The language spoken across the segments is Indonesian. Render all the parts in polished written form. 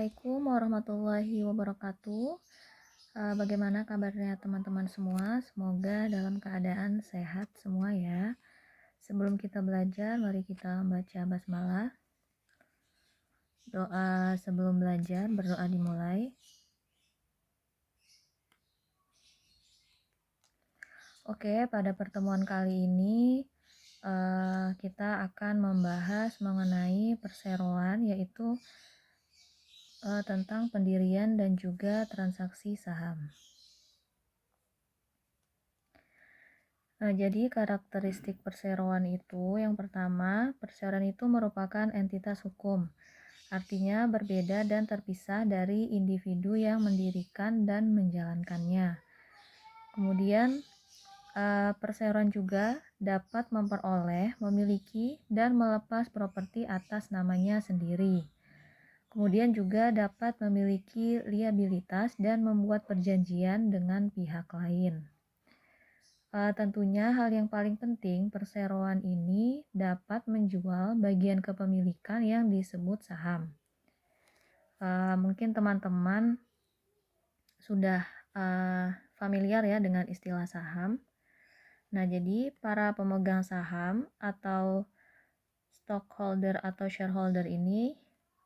Assalamualaikum warahmatullahi wabarakatuh. Bagaimana kabarnya teman-teman semua? Semoga dalam keadaan sehat semua ya. Sebelum kita belajar, mari kita baca basmalah. Doa sebelum belajar, berdoa dimulai. Oke, pada pertemuan kali ini kita akan membahas mengenai perseroan, yaitu tentang pendirian dan juga transaksi saham. Jadi karakteristik perseroan itu, yang pertama, perseroan itu merupakan entitas hukum. Artinya berbeda dan terpisah dari individu yang mendirikan dan menjalankannya. Kemudian perseroan juga dapat memperoleh, memiliki, dan melepas properti atas namanya sendiri. Kemudian juga dapat memiliki liabilitas dan membuat perjanjian dengan pihak lain. Tentunya hal yang paling penting, perseroan ini dapat menjual bagian kepemilikan yang disebut saham. Mungkin teman-teman sudah familiar ya dengan istilah saham. Nah, jadi para pemegang saham atau stockholder atau shareholder ini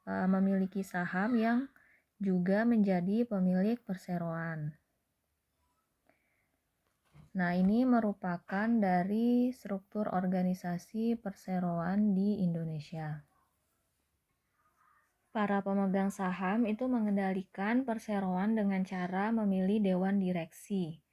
memiliki saham yang juga menjadi pemilik perseroan. Nah, ini merupakan dari struktur organisasi perseroan di Indonesia. Para pemegang saham itu mengendalikan perseroan dengan cara memilih dewan direksi.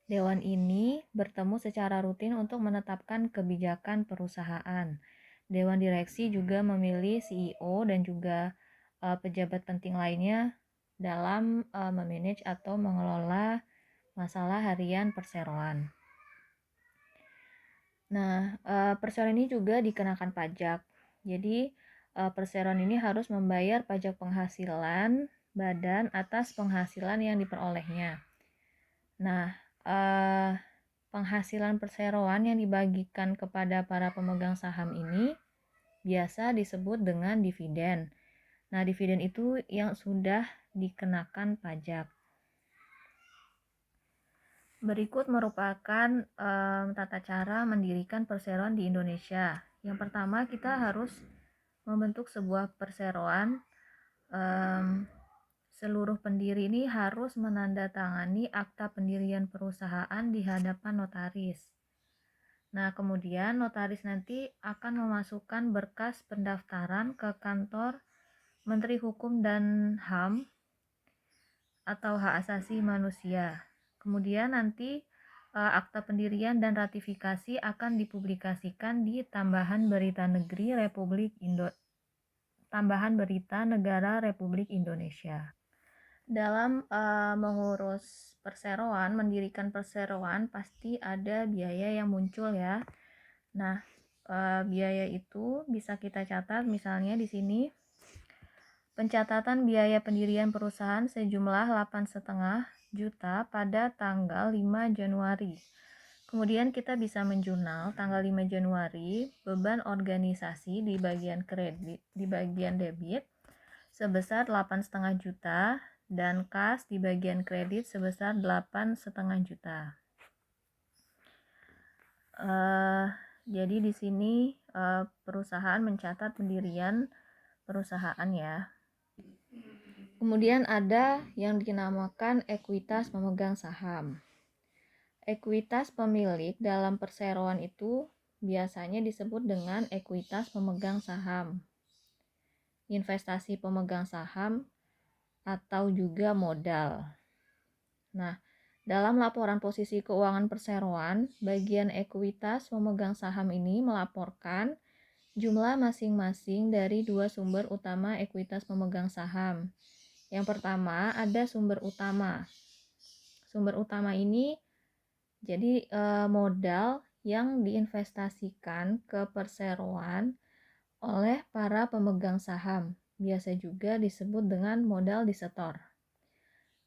Dewan ini bertemu secara rutin untuk menetapkan kebijakan perusahaan. Dewan direksi juga memilih CEO dan juga pejabat penting lainnya dalam memanage atau mengelola masalah harian perseroan. Nah, perseroan ini juga dikenakan pajak. Jadi, perseroan ini harus membayar pajak penghasilan badan atas penghasilan yang diperolehnya. Nah, penghasilan perseroan yang dibagikan kepada para pemegang saham ini biasa disebut dengan dividen. Nah, dividen itu yang sudah dikenakan pajak. Berikut merupakan tata cara mendirikan perseroan di Indonesia. Yang pertama, kita harus membentuk sebuah perseroan. Seluruh pendiri ini harus menandatangani akta pendirian perusahaan di hadapan notaris. Nah, kemudian notaris nanti akan memasukkan berkas pendaftaran ke kantor Menteri Hukum dan HAM atau Hak Asasi Manusia. Kemudian nanti akta pendirian dan ratifikasi akan dipublikasikan di Tambahan Berita Negara Republik Indonesia. Dalam mengurus perseroan, mendirikan perseroan pasti ada biaya yang muncul ya. Nah, biaya itu bisa kita catat misalnya di sini. Pencatatan biaya pendirian perusahaan sejumlah 8,5 juta pada tanggal 5 Januari. Kemudian kita bisa menjurnal tanggal 5 Januari beban organisasi di bagian debit sebesar 8,5 juta dan kas di bagian kredit sebesar 8,5 juta. Jadi di sini perusahaan mencatat pendirian perusahaan ya. Kemudian ada yang dinamakan ekuitas pemegang saham. Ekuitas pemilik dalam perseroan itu biasanya disebut dengan ekuitas pemegang saham, investasi pemegang saham, atau juga modal. Nah, dalam laporan posisi keuangan perseroan, bagian ekuitas pemegang saham ini melaporkan jumlah masing-masing dari dua sumber utama ekuitas pemegang saham. Yang pertama ada sumber utama. Sumber utama ini jadi modal yang diinvestasikan ke perseroan oleh para pemegang saham. Biasa juga disebut dengan modal disetor.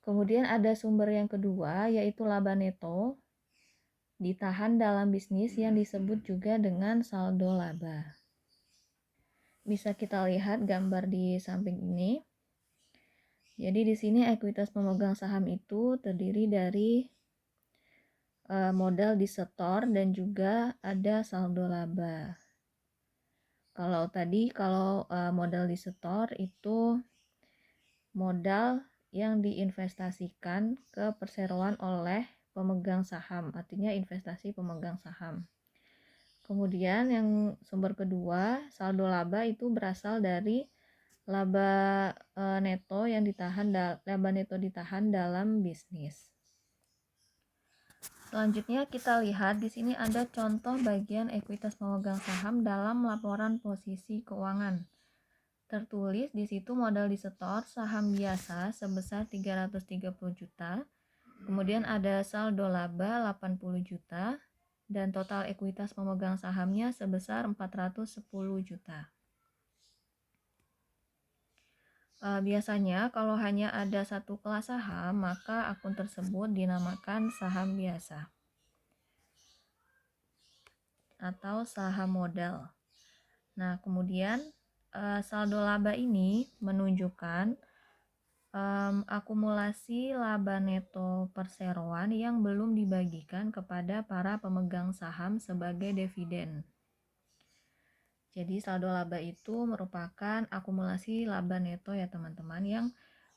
Kemudian ada sumber yang kedua yaitu laba neto ditahan dalam bisnis yang disebut juga dengan saldo laba. Bisa kita lihat gambar di samping ini. Jadi di sini ekuitas pemegang saham itu terdiri dari modal disetor dan juga ada saldo laba. Kalau tadi modal disetor itu modal yang diinvestasikan ke perseroan oleh pemegang saham, artinya investasi pemegang saham. Kemudian yang sumber kedua, saldo laba itu berasal dari laba neto yang ditahan dalam bisnis. Selanjutnya kita lihat di sini ada contoh bagian ekuitas pemegang saham dalam laporan posisi keuangan. Tertulis di situ modal disetor saham biasa sebesar 330 juta. Kemudian ada saldo laba 80 juta dan total ekuitas pemegang sahamnya sebesar 410 juta. Biasanya kalau hanya ada satu kelas saham, maka akun tersebut dinamakan saham biasa atau saham modal. Nah, kemudian saldo laba ini menunjukkan akumulasi laba neto perseroan yang belum dibagikan kepada para pemegang saham sebagai dividen. Jadi saldo laba itu merupakan akumulasi laba neto ya teman-teman yang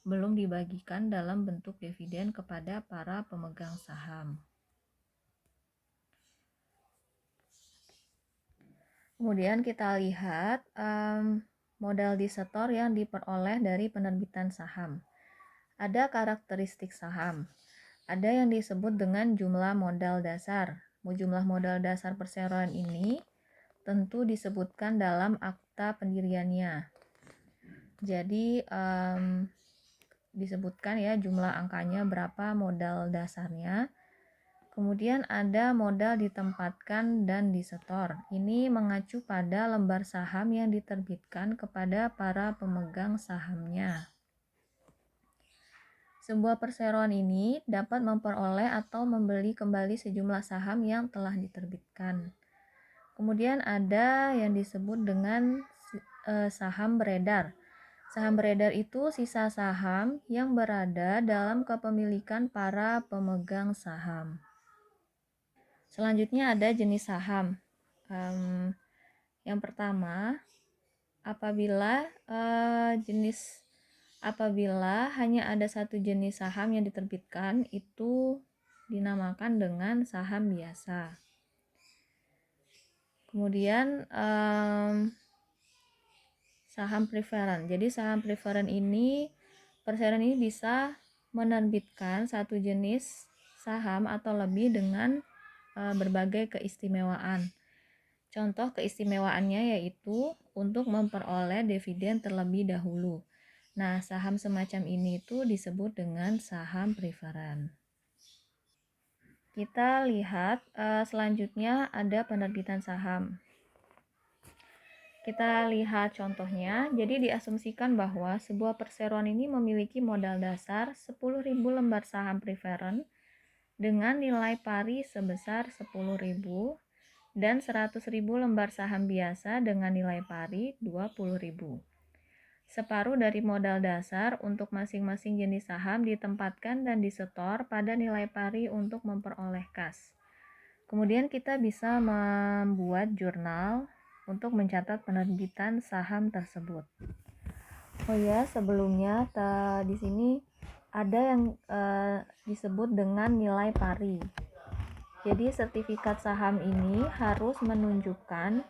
belum dibagikan dalam bentuk dividen kepada para pemegang saham. Kemudian kita lihat modal disetor yang diperoleh dari penerbitan saham. Ada karakteristik saham. Ada yang disebut dengan jumlah modal dasar. Jumlah modal dasar perseroan ini tentu disebutkan dalam akta pendiriannya. Jadi disebutkan ya jumlah angkanya berapa modal dasarnya. Kemudian ada modal ditempatkan dan disetor. Ini mengacu pada lembar saham yang diterbitkan kepada para pemegang sahamnya. Sebuah perseroan ini dapat memperoleh atau membeli kembali sejumlah saham yang telah diterbitkan. Kemudian ada yang disebut dengan saham beredar. Saham beredar itu sisa saham yang berada dalam kepemilikan para pemegang saham. Selanjutnya ada jenis saham. Yang pertama, apabila hanya ada satu jenis saham yang diterbitkan, itu dinamakan dengan saham biasa. Kemudian saham preferen. Jadi saham preferen ini, perseroan ini bisa menerbitkan satu jenis saham atau lebih dengan berbagai keistimewaan. Contoh keistimewaannya yaitu untuk memperoleh dividen terlebih dahulu. Nah, saham semacam ini itu disebut dengan saham preferen. Kita lihat selanjutnya ada penerbitan saham. Kita lihat contohnya. Jadi diasumsikan bahwa sebuah perseroan ini memiliki modal dasar 10.000 lembar saham preferen dengan nilai pari sebesar 10.000 dan 100.000 lembar saham biasa dengan nilai pari 20.000. Separuh dari modal dasar untuk masing-masing jenis saham ditempatkan dan disetor pada nilai pari untuk memperoleh kas. Kemudian kita bisa membuat jurnal untuk mencatat penerbitan saham tersebut. Oh ya, sebelumnya di sini ada yang disebut dengan nilai pari. Jadi sertifikat saham ini harus menunjukkan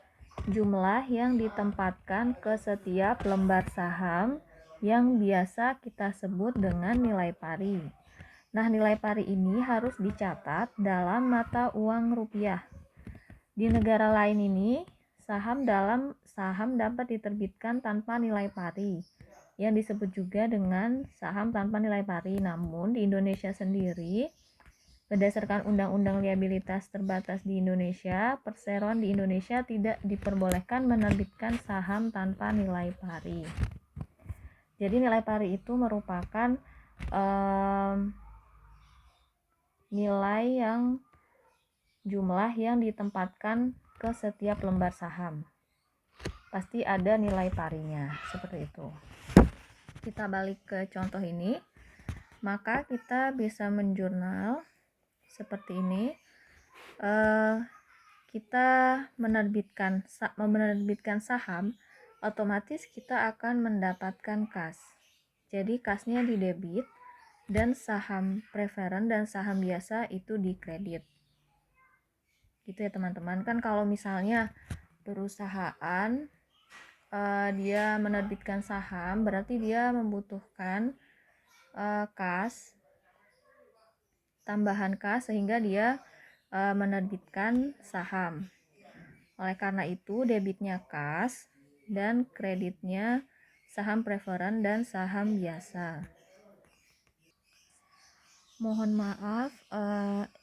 jumlah yang ditempatkan ke setiap lembar saham yang biasa kita sebut dengan nilai pari. Nah, nilai pari ini harus dicatat dalam mata uang rupiah. Di negara lain ini, saham dapat diterbitkan tanpa nilai pari, yang disebut juga dengan saham tanpa nilai pari. Namun di Indonesia sendiri, berdasarkan Undang-Undang Liabilitas Terbatas di Indonesia, perseroan di Indonesia tidak diperbolehkan menerbitkan saham tanpa nilai pari. Jadi nilai pari itu merupakan nilai yang jumlah yang ditempatkan ke setiap lembar saham. Pasti ada nilai parinya, seperti itu. kita balik ke contoh ini, maka kita bisa menjurnal seperti ini. Kita menerbitkan saham, otomatis kita akan mendapatkan kas. Jadi kasnya di debit dan saham preferen dan saham biasa itu di kredit. Gitu ya teman-teman. Kan kalau misalnya perusahaan dia menerbitkan saham, berarti dia membutuhkan kas, tambahan kas, sehingga dia menerbitkan saham. Oleh karena itu debitnya kas dan kreditnya saham preferen dan saham biasa. Mohon maaf,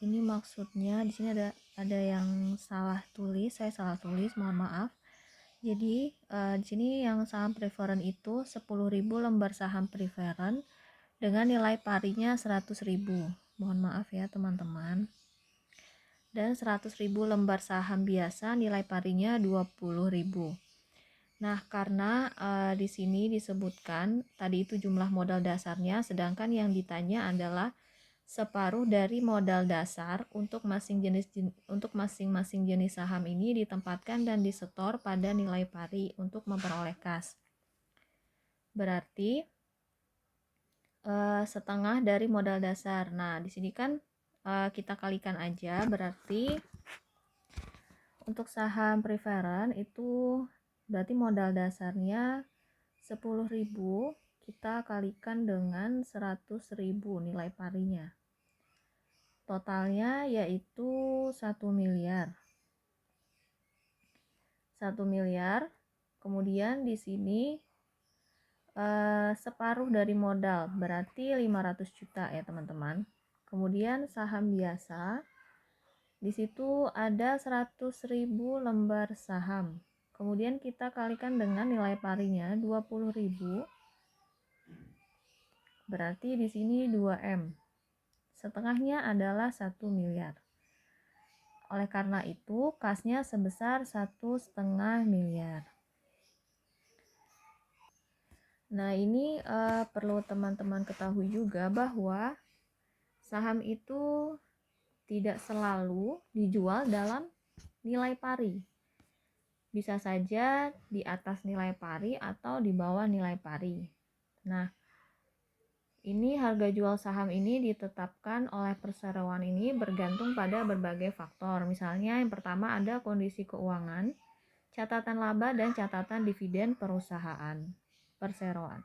ini maksudnya di sini ada yang salah tulis, saya salah tulis, mohon maaf. Jadi di sini yang saham preferen itu 10.000 lembar saham preferen dengan nilai parinya 100.000. Mohon maaf ya teman-teman. Dan 100.000 lembar saham biasa nilai parinya 20.000. Nah, karena di sini disebutkan tadi itu jumlah modal dasarnya, sedangkan yang ditanya adalah separuh dari modal dasar untuk masing-masing jenis saham ini ditempatkan dan disetor pada nilai pari untuk memperoleh kas. Berarti setengah dari modal dasar. Nah, di sini kan kita kalikan aja, berarti untuk saham preferen itu berarti modal dasarnya 10.000, kita kalikan dengan 100.000 nilai parinya. Totalnya yaitu 1 miliar. 1 miliar. Kemudian di sini separuh dari modal, berarti 500 juta ya teman-teman. Kemudian saham biasa, di situ ada 100.000 lembar saham. Kemudian kita kalikan dengan nilai parinya 20.000. Berarti di sini 2M. Setengahnya adalah 1 miliar. Oleh karena itu, kasnya sebesar 1,5 miliar. Nah, ini perlu teman-teman ketahui juga bahwa saham itu tidak selalu dijual dalam nilai pari. Bisa saja di atas nilai pari atau di bawah nilai pari. Nah, ini harga jual saham ini ditetapkan oleh perseroan ini bergantung pada berbagai faktor. Misalnya yang pertama ada kondisi keuangan, catatan laba dan catatan dividen perusahaan perseroan.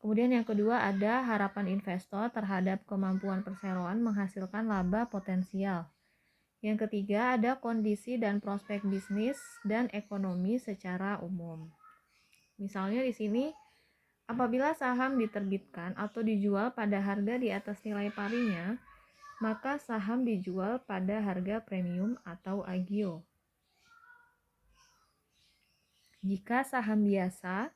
Kemudian yang kedua ada harapan investor terhadap kemampuan perseroan menghasilkan laba potensial. Yang ketiga ada kondisi dan prospek bisnis dan ekonomi secara umum. Misalnya di sini apabila saham diterbitkan atau dijual pada harga di atas nilai parinya, maka saham dijual pada harga premium atau agio. Jika saham biasa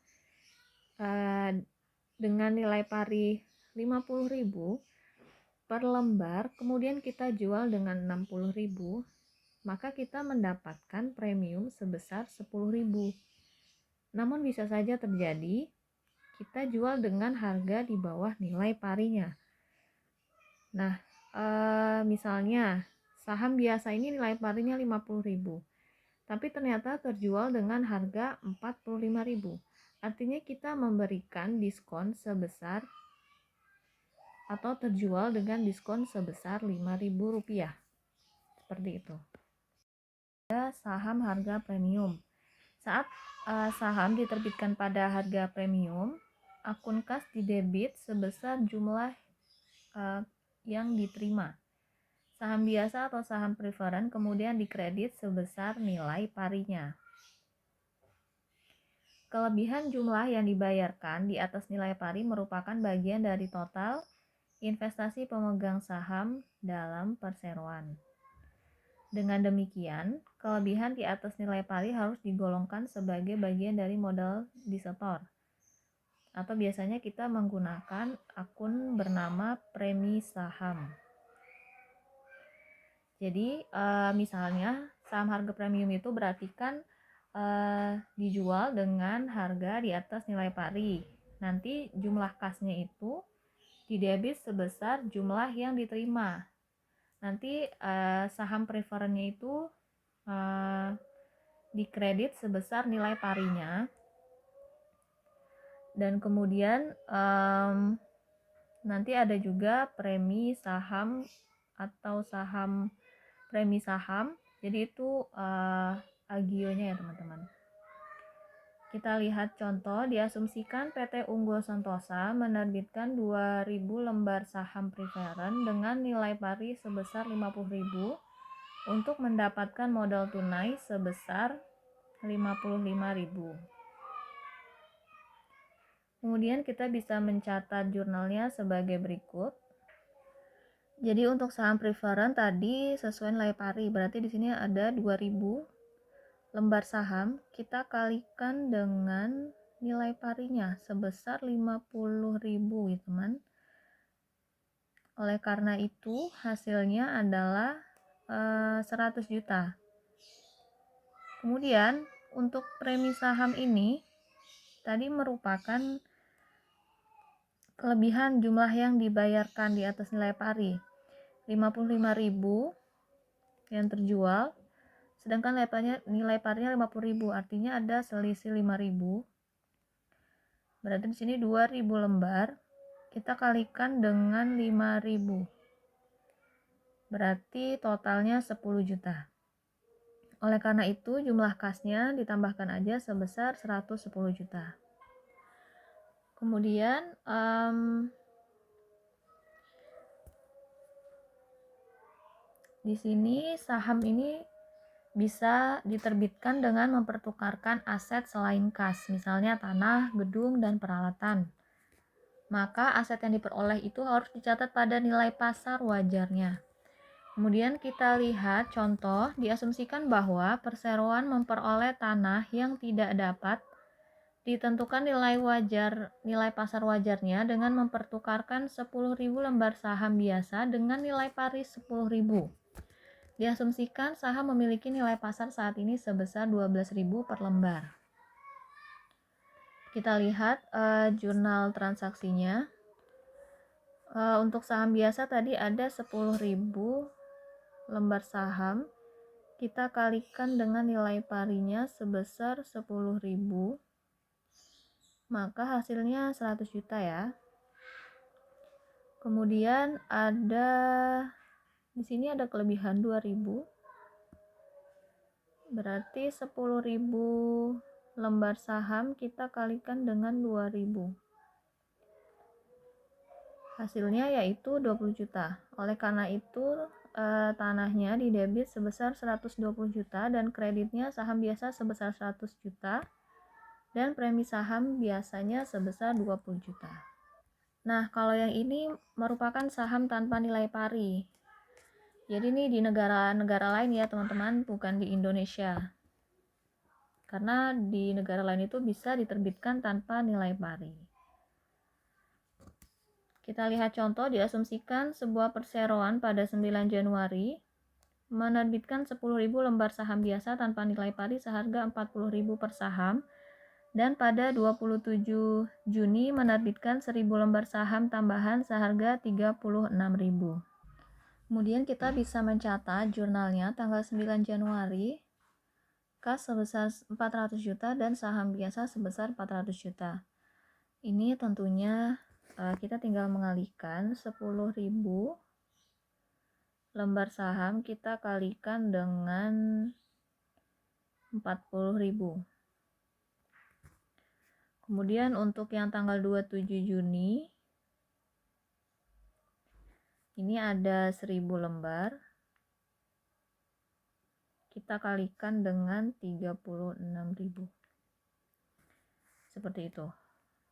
dengan nilai pari 50.000 per lembar, kemudian kita jual dengan 60.000, maka kita mendapatkan premium sebesar 10.000. Namun bisa saja terjadi kita jual dengan harga di bawah nilai parinya. Nah, misalnya saham biasa ini nilai parinya 50.000, tapi ternyata terjual dengan harga 45.000. Artinya kita memberikan diskon sebesar atau terjual dengan diskon sebesar Rp5.000. Seperti itu. Ada saham harga premium. Saat saham diterbitkan pada harga premium, akun kas didebit sebesar jumlah yang diterima. Saham biasa atau saham preferen kemudian dikredit sebesar nilai parinya. Kelebihan jumlah yang dibayarkan di atas nilai pari merupakan bagian dari total investasi pemegang saham dalam perseroan. Dengan demikian, kelebihan di atas nilai pari harus digolongkan sebagai bagian dari modal disetor. Atau biasanya kita menggunakan akun bernama premi saham. Jadi misalnya saham harga premium itu berarti kan dijual dengan harga di atas nilai pari. nanti jumlah kasnya itu didebit sebesar jumlah yang diterima. Nanti saham preferennya itu dikredit sebesar nilai parinya, dan kemudian nanti ada juga premi saham atau saham premi saham. Jadi itu agionya ya teman-teman. Kita lihat contoh, diasumsikan PT Unggul Sentosa menerbitkan 2.000 lembar saham preferen dengan nilai pari sebesar 50.000 untuk mendapatkan modal tunai sebesar 55.000. Kemudian kita bisa mencatat jurnalnya sebagai berikut. Jadi untuk saham preferen tadi sesuai nilai pari, berarti di sini ada 2.000 lembar saham, kita kalikan dengan nilai parinya sebesar 50.000 ya teman. Oleh karena itu hasilnya adalah 100 juta. Kemudian untuk premi saham ini tadi merupakan kelebihan jumlah yang dibayarkan di atas nilai pari. 55.000 yang terjual, sedangkan nilai parinya 50.000, artinya ada selisih 5.000. Berarti di sini 2.000 lembar kita kalikan dengan 5.000. Berarti totalnya 10 juta. Oleh karena itu jumlah kasnya ditambahkan aja sebesar 110 juta. Kemudian di sini saham ini bisa diterbitkan dengan mempertukarkan aset selain kas, misalnya tanah, gedung, dan peralatan. Maka aset yang diperoleh itu harus dicatat pada nilai pasar wajarnya. Kemudian kita lihat contoh, diasumsikan bahwa perseroan memperoleh tanah yang tidak dapat ditentukan nilai pasar wajarnya dengan mempertukarkan 10.000 lembar saham biasa dengan nilai pari 10.000. Diasumsikan saham memiliki nilai pasar saat ini sebesar 12.000 per lembar. Kita lihat jurnal transaksinya. Untuk saham biasa tadi ada 10.000 lembar saham. Kita kalikan dengan nilai parinya sebesar 10.000. Maka hasilnya 100 juta ya. Kemudian di sini ada kelebihan 2.000. Berarti 10.000 lembar saham kita kalikan dengan 2.000. Hasilnya yaitu 20 juta. Oleh karena itu tanahnya didebit sebesar 120 juta dan kreditnya saham biasa sebesar 100 juta dan premi saham biasanya sebesar 20 juta. Nah, kalau yang ini merupakan saham tanpa nilai pari. Jadi ini di negara-negara lain ya teman-teman, bukan di Indonesia. Karena di negara lain itu bisa diterbitkan tanpa nilai pari. Kita lihat contoh, diasumsikan sebuah perseroan pada 9 Januari menerbitkan 10.000 lembar saham biasa tanpa nilai pari seharga 40.000 per saham, dan pada 27 Juni menerbitkan 1.000 lembar saham tambahan seharga 36.000. Kemudian kita bisa mencatat jurnalnya tanggal 9 Januari, kas sebesar 400 juta dan saham biasa sebesar 400 juta. Ini tentunya kita tinggal mengalihkan 10.000 lembar saham kita kalikan dengan 40.000. Kemudian untuk yang tanggal 27 Juni ini ada 1.000 lembar. Kita kalikan dengan 36.000. Seperti itu.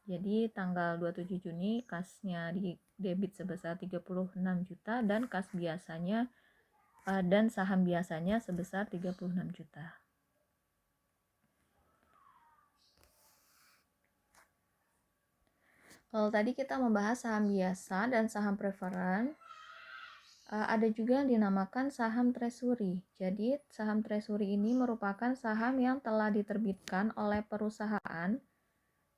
Jadi tanggal 27 Juni kasnya di debit sebesar 36 juta dan kas biasanya dan saham biasanya sebesar 36 juta. Kalau tadi kita membahas saham biasa dan saham preferen, ada juga yang dinamakan saham treasury. Jadi saham treasury ini merupakan saham yang telah diterbitkan oleh perusahaan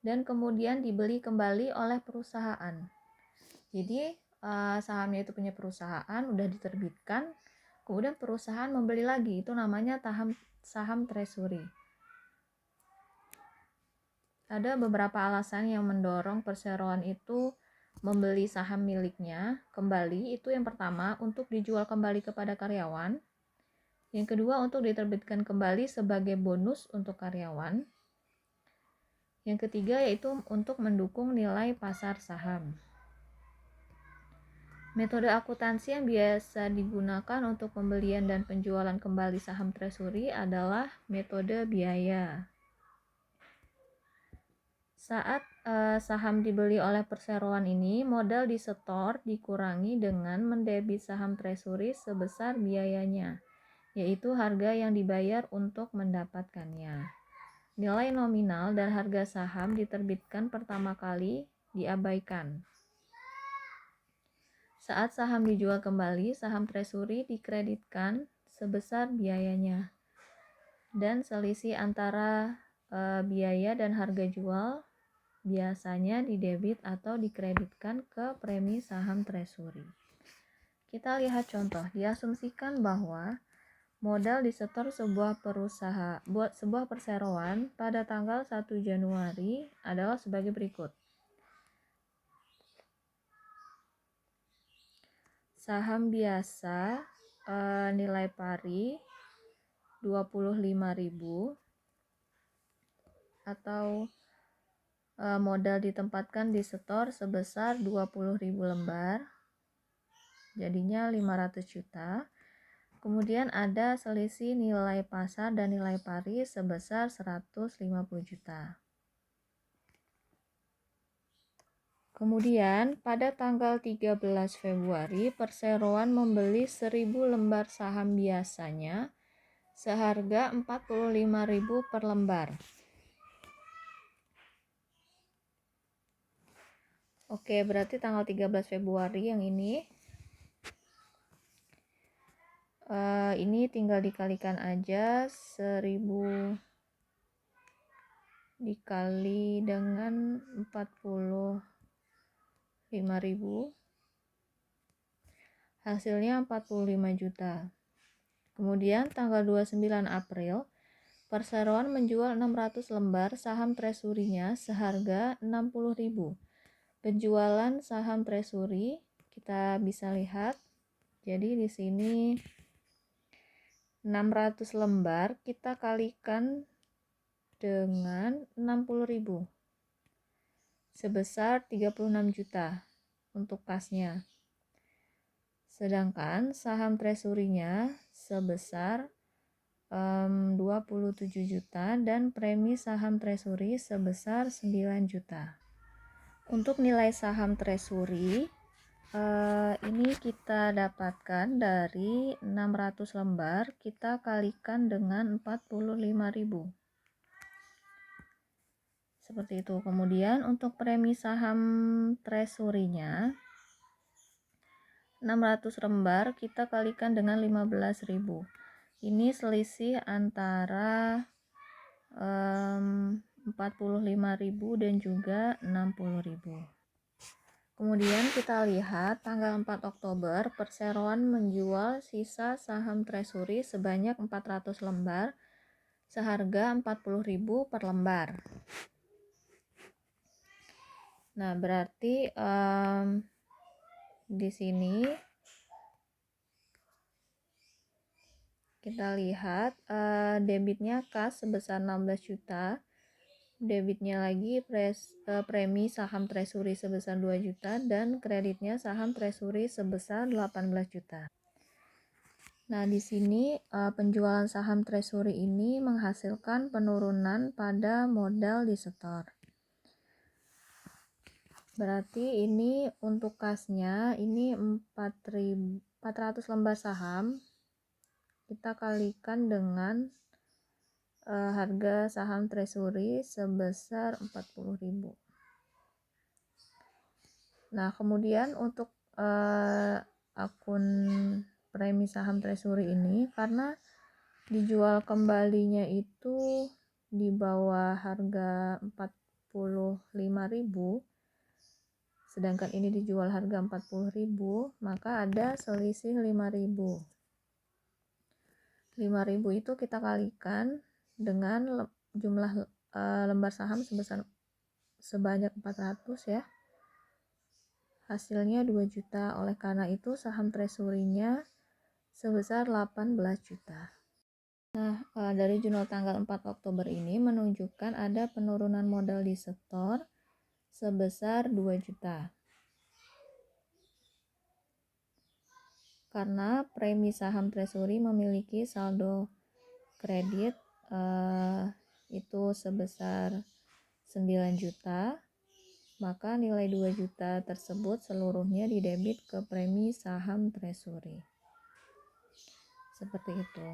dan kemudian dibeli kembali oleh perusahaan. Jadi sahamnya itu punya perusahaan, udah diterbitkan, kemudian perusahaan membeli lagi, itu namanya saham treasury. Ada beberapa alasan yang mendorong perseroan itu membeli saham miliknya kembali. Itu yang pertama, untuk dijual kembali kepada karyawan. Yang kedua, untuk diterbitkan kembali sebagai bonus untuk karyawan. Yang ketiga, yaitu untuk mendukung nilai pasar saham. Metode akuntansi yang biasa digunakan untuk pembelian dan penjualan kembali saham treasury adalah metode biaya. Saat saham dibeli oleh perseroan ini, modal disetor dikurangi dengan mendebit saham treasury sebesar biayanya, yaitu harga yang dibayar untuk mendapatkannya. Nilai nominal dan harga saham diterbitkan pertama kali diabaikan. Saat saham dijual kembali, saham treasury dikreditkan sebesar biayanya, dan selisih antara biaya dan harga jual biasanya didebit atau dikreditkan ke premi saham treasury. Kita lihat contoh. Diasumsikan bahwa modal disetor sebuah perseroan pada tanggal 1 Januari adalah sebagai berikut. Saham biasa nilai pari 25.000 atau modal ditempatkan di setor sebesar 20.000 lembar, jadinya 500 juta. Kemudian ada selisih nilai pasar dan nilai pari sebesar 150 juta. Kemudian pada tanggal 13 Februari perseroan membeli 1.000 lembar saham biasanya seharga 45.000 per lembar. Oke, berarti tanggal 13 Februari yang ini tinggal dikalikan aja, 1.000 dikali dengan 45.000, hasilnya 45 juta. Kemudian tanggal 29 April perseroan menjual 600 lembar saham treasury-nya seharga 60.000. Penjualan saham treasury kita bisa lihat. Jadi di sini 600 lembar kita kalikan dengan 60.000 sebesar 36 juta untuk kasnya. Sedangkan saham treasury-nya sebesar 27 juta dan premi saham treasury sebesar 9 juta. Untuk nilai saham treasury ini kita dapatkan dari 600 lembar kita kalikan dengan 45.000. Seperti itu. Kemudian untuk premi saham treasury-nya 600 lembar kita kalikan dengan 15.000. Ini selisih antara 45.000 dan juga 60.000. Kemudian kita lihat tanggal 4 Oktober perseroan menjual sisa saham treasury sebanyak 400 lembar seharga 40.000 per lembar. Nah, berarti di sini kita lihat debitnya kas sebesar 16 juta, debitnya lagi premi saham treasury sebesar 2 juta dan kreditnya saham treasury sebesar 18 juta. Nah, di sini penjualan saham treasury ini menghasilkan penurunan pada modal disetor. Berarti ini untuk kasnya ini 400 lembar saham kita kalikan dengan harga saham treasury sebesar 40.000. Nah, kemudian untuk akun premi saham treasury ini karena dijual kembalinya itu di bawah harga 35.000, sedangkan ini dijual harga 40.000, maka ada selisih 5.000. 5.000 itu kita kalikan dengan jumlah lembar saham sebanyak 400 ya. Hasilnya 2 juta. Oleh karena itu saham treasury-nya sebesar 18 juta. Nah, dari jurnal tanggal 4 Oktober ini menunjukkan ada penurunan modal di setor sebesar 2 juta. Karena premi saham treasury memiliki saldo kredit itu sebesar 9 juta, maka nilai 2 juta tersebut seluruhnya didebit ke premi saham treasury. Seperti itu.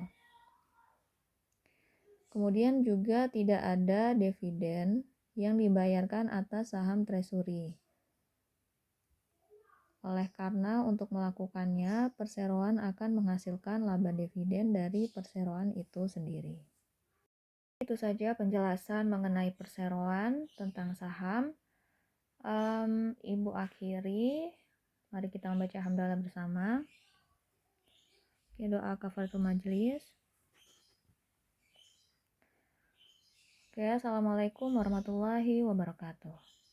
Kemudian juga tidak ada dividen yang dibayarkan atas saham treasury. Oleh karena untuk melakukannya, perseroan akan menghasilkan laba dividen dari perseroan itu sendiri. Itu saja penjelasan mengenai perseroan tentang saham. Ibu akhiri, mari kita membaca hamdalah bersama. Doa kafaratul majelis. Assalamualaikum warahmatullahi wabarakatuh.